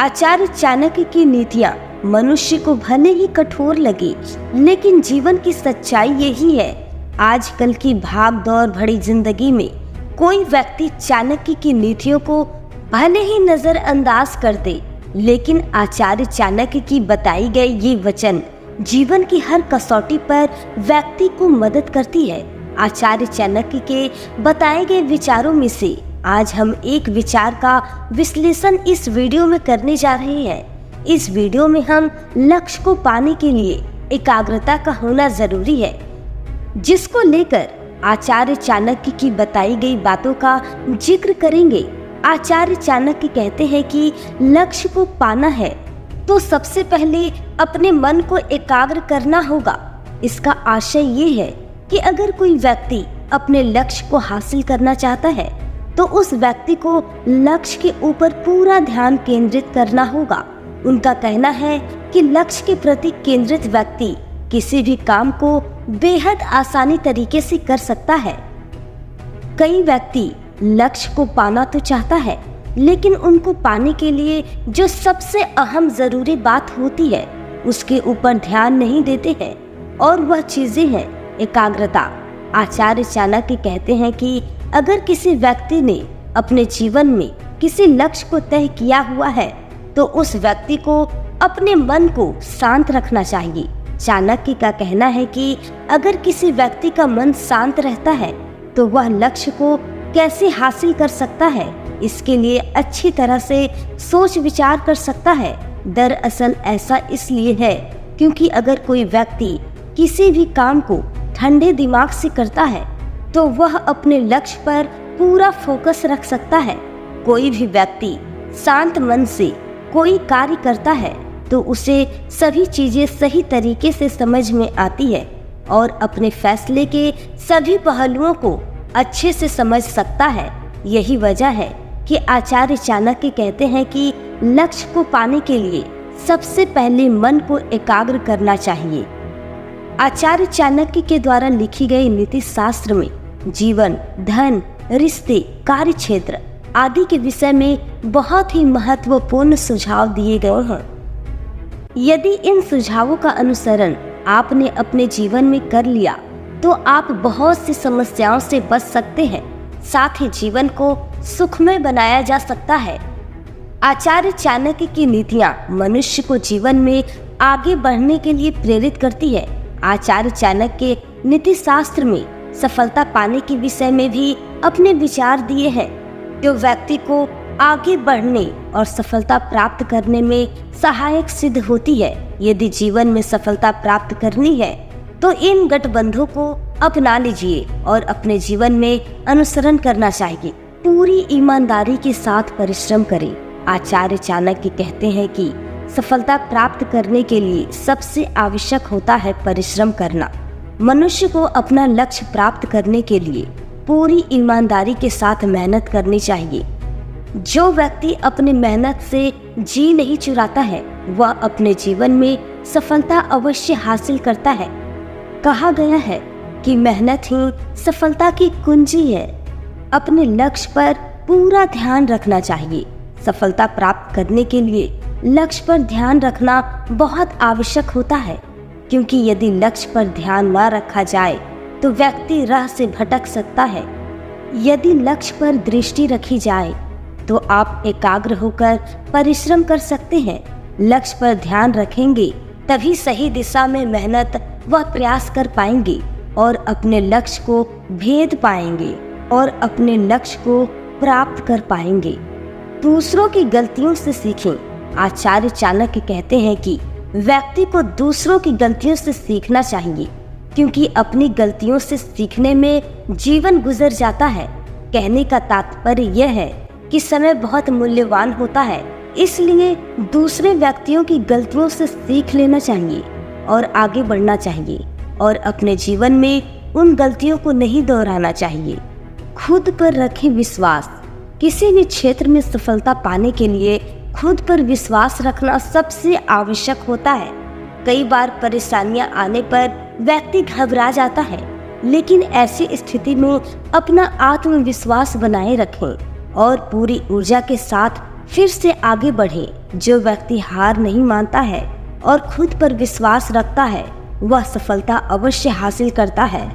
आचार्य चाणक्य की नीतियाँ मनुष्य को भले ही कठोर लगे, लेकिन जीवन की सच्चाई यही है। आजकल की भाग दौड़ भरी जिंदगी में कोई व्यक्ति चाणक्य की नीतियों को भले ही नजरअंदाज कर दे, लेकिन आचार्य चाणक्य की बताई गई ये वचन जीवन की हर कसौटी पर व्यक्ति को मदद करती है। आचार्य चाणक्य के बताए गए विचारों में से आज हम एक विचार का विश्लेषण इस वीडियो में करने जा रहे हैं। इस वीडियो में हम लक्ष्य को पाने के लिए एकाग्रता का होना जरूरी है, जिसको लेकर आचार्य चाणक्य की बताई गई बातों का जिक्र करेंगे। आचार्य चाणक्य कहते हैं कि लक्ष्य को पाना है तो सबसे पहले अपने मन को एकाग्र करना होगा। इसका आशय ये है कि अगर कोई व्यक्ति अपने लक्ष्य को हासिल करना चाहता है तो उस व्यक्ति को लक्ष्य के ऊपर पूरा ध्यान केंद्रित करना होगा। उनका कहना है कि लक्ष्य के प्रति केंद्रित व्यक्ति किसी भी काम को बेहद आसानी तरीके से कर सकता है। कई व्यक्ति लक्ष्य को पाना तो चाहता है, लेकिन उनको पाने के लिए जो सबसे अहम जरूरी बात होती है उसके ऊपर ध्यान नहीं देते हैं, और वह चीजें हैं एकाग्रता। आचार्य चाणक्य कहते हैं कि अगर किसी व्यक्ति ने अपने जीवन में किसी लक्ष्य को तय किया हुआ है तो उस व्यक्ति को अपने मन को शांत रखना चाहिए। चाणक्य का कहना है कि अगर किसी व्यक्ति का मन शांत रहता है तो वह लक्ष्य को कैसे हासिल कर सकता है, इसके लिए अच्छी तरह से सोच विचार कर सकता है। दरअसल ऐसा इसलिए है क्योंकि अगर कोई व्यक्ति किसी भी काम को ठंडे दिमाग से करता है तो वह अपने लक्ष्य पर पूरा फोकस रख सकता है। कोई भी व्यक्ति शांत मन से कोई कार्य करता है तो उसे सभी चीजें सही तरीके से समझ में आती है और अपने फैसले के सभी पहलुओं को अच्छे से समझ सकता है। यही वजह है कि आचार्य चाणक्य कहते हैं कि लक्ष्य को पाने के लिए सबसे पहले मन को एकाग्र करना चाहिए। आचार्य चाणक्य के द्वारा लिखी गई नीति शास्त्र में जीवन, धन, रिश्ते, कार्य क्षेत्र आदि के विषय में बहुत ही महत्वपूर्ण सुझाव दिए गए हैं। यदि इन सुझावों का अनुसरण आपने अपने जीवन में कर लिया तो आप बहुत सी समस्याओं से बच सकते हैं, साथ ही जीवन को सुखमय बनाया जा सकता है। आचार्य चाणक्य की नीतियाँ मनुष्य को जीवन में आगे बढ़ने के लिए प्रेरित करती है। आचार्य चाणक्य नीति शास्त्र में सफलता पाने के विषय में भी अपने विचार दिए हैं, जो व्यक्ति को आगे बढ़ने और सफलता प्राप्त करने में सहायक सिद्ध होती है। यदि जीवन में सफलता प्राप्त करनी है तो इन गठबंधों को अपना लीजिए और अपने जीवन में अनुसरण करना चाहिए। पूरी ईमानदारी के साथ परिश्रम करें। आचार्य चाणक्य कहते हैं कि सफलता प्राप्त करने के लिए सबसे आवश्यक होता है परिश्रम करना। मनुष्य को अपना लक्ष्य प्राप्त करने के लिए पूरी ईमानदारी के साथ मेहनत करनी चाहिए। जो व्यक्ति अपनी मेहनत से जी नहीं चुराता है वह अपने जीवन में सफलता अवश्य हासिल करता है। कहा गया है कि मेहनत ही सफलता की कुंजी है। अपने लक्ष्य पर पूरा ध्यान रखना चाहिए। सफलता प्राप्त करने के लिए लक्ष्य पर ध्यान रखना बहुत आवश्यक होता है, क्योंकि यदि लक्ष्य पर ध्यान न रखा जाए तो व्यक्ति राह से भटक सकता है। यदि लक्ष्य पर दृष्टि रखी जाए तो आप एकाग्र होकर परिश्रम कर सकते हैं। लक्ष्य पर ध्यान रखेंगे तभी सही दिशा में मेहनत व प्रयास कर पाएंगे और अपने लक्ष्य को भेद पाएंगे और अपने लक्ष्य को प्राप्त कर पाएंगे। दूसरों की गलतियों से सीखें। आचार्य चाणक्य कहते हैं कि व्यक्ति को दूसरों की गलतियों से सीखना चाहिए, क्योंकि अपनी गलतियों से सीखने में जीवन गुजर जाता है। कहने का तात्पर्य यह है कि समय बहुत मूल्यवान होता है, इसलिए दूसरे व्यक्तियों की गलतियों से सीख लेना चाहिए और आगे बढ़ना चाहिए और अपने जीवन में उन गलतियों को नहीं दोहराना चाहिए। खुद पर रखें विश्वास। किसी भी क्षेत्र में सफलता पाने के लिए खुद पर विश्वास रखना सबसे आवश्यक होता है। कई बार परेशानियां आने पर व्यक्ति घबरा जाता है, लेकिन ऐसी स्थिति में अपना आत्मविश्वास बनाए रखें और पूरी ऊर्जा के साथ फिर से आगे बढ़ें। जो व्यक्ति हार नहीं मानता है और खुद पर विश्वास रखता है वह सफलता अवश्य हासिल करता है।